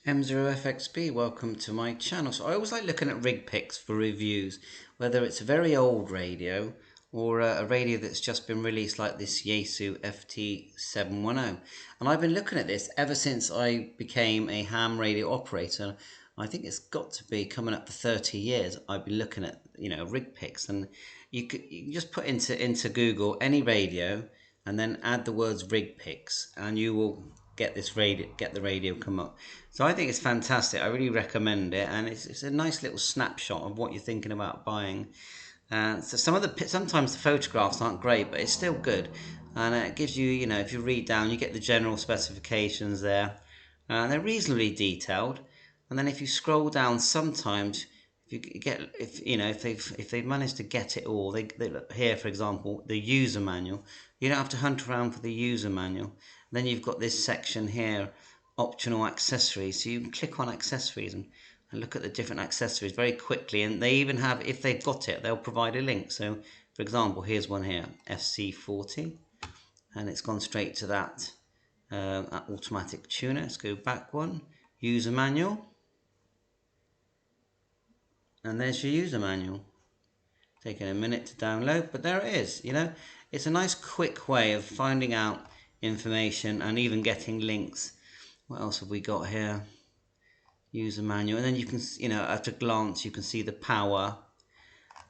M0FXB, welcome to my channel. So I always like looking at Rigpix for reviews, whether it's a very old radio or a radio that's just been released like this Yaesu FT-710. And I've been looking at this ever since I became a ham radio operator. I think it's got to be coming up for 30 years. I've been looking at, Rigpix, and you can just put into Google any radio and then add the words Rigpix, and you will get the radio come up. So I think it's fantastic. I really recommend it, and it's a nice little snapshot of what you're thinking about buying. So sometimes the photographs aren't great, but it's still good, and it gives you, if you read down, you get the general specifications there. They're reasonably detailed, and then if you scroll down, sometimes if they've managed to get it all, they look here, for example, the user manual. You don't have to hunt around for the user manual. Then you've got this section here, optional accessories. So you can click on accessories and look at the different accessories very quickly. And they even have, if they've got it, they'll provide a link. So, for example, here's one here, FC40, and it's gone straight to that automatic tuner. Let's go back one, user manual. And there's your user manual. Taking a minute to download, but there it is. It's a nice quick way of finding out information and even getting links. What else have we got here? User manual, and then you can, at a glance, you can see the power.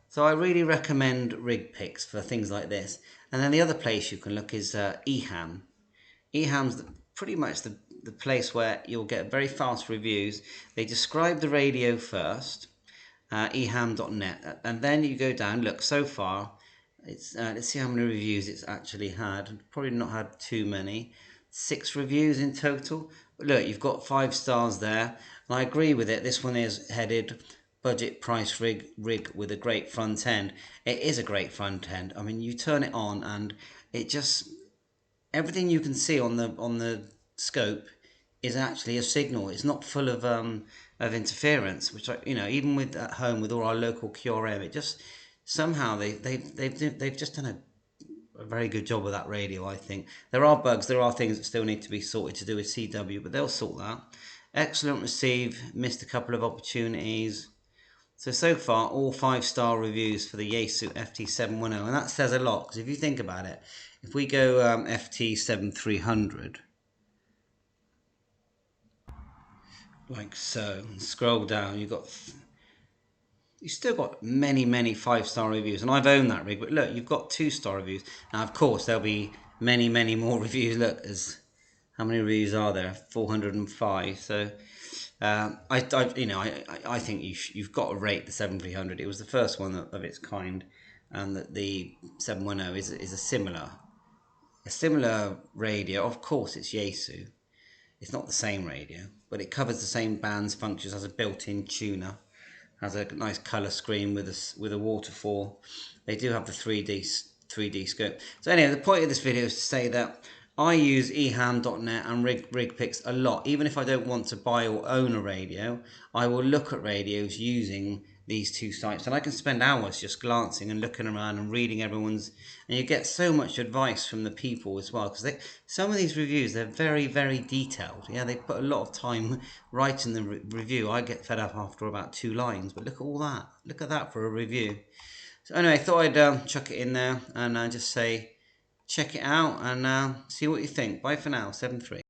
So I really recommend Rigpix for things like this. And then the other place you can look is EHAM. EHAM's pretty much the place where you'll get very fast reviews. They describe the radio first. EHAMNET, and then you go down. Look, so far it's let's see how many reviews it's actually had. Probably not had too many. 6 reviews in total, but look, you've got 5 stars there, and I agree with it. This one is headed budget price rig with a great front end. It is a great front end. I mean, you turn it on and it just, everything you can see on the scope is actually a signal. It's not full of interference, which even with at home with all our local QRM, it just somehow they've just done a very good job of that radio. I think there are bugs, there are things that still need to be sorted to do with CW, but they'll sort that. Excellent receive, missed a couple of opportunities. So far, all 5-star reviews for the Yaesu FT-710, and that says a lot, because if you think about it, if we go FT-7300, like so, and scroll down, you still got many 5-star reviews, and I've owned that rig, but look, you've got 2-star reviews. Now, of course, there'll be many more reviews. Look, how many reviews are there? 405. So I think you've got to rate the 7300. It was the first one of its kind, and that the 710 is a similar radio. Of course, it's Yaesu. It's not the same radio, but it covers the same bands, functions, has a built-in tuner, has a nice color screen with a waterfall. They do have the 3D scope. So anyway, the point of this video is to say that I use EHAMNET and Rigpix a lot. Even if I don't want to buy or own a radio, I will look at radios using these 2 sites, and I can spend hours just glancing and looking around and reading everyone's, and you get so much advice from the people as well, because some of these reviews, they're very detailed. Yeah, they put a lot of time writing the review. I get fed up after about 2 lines, but look at all that. Look at that for a review. So anyway, I thought I'd chuck it in there and just say check it out and see what you think. Bye for now. 7-3.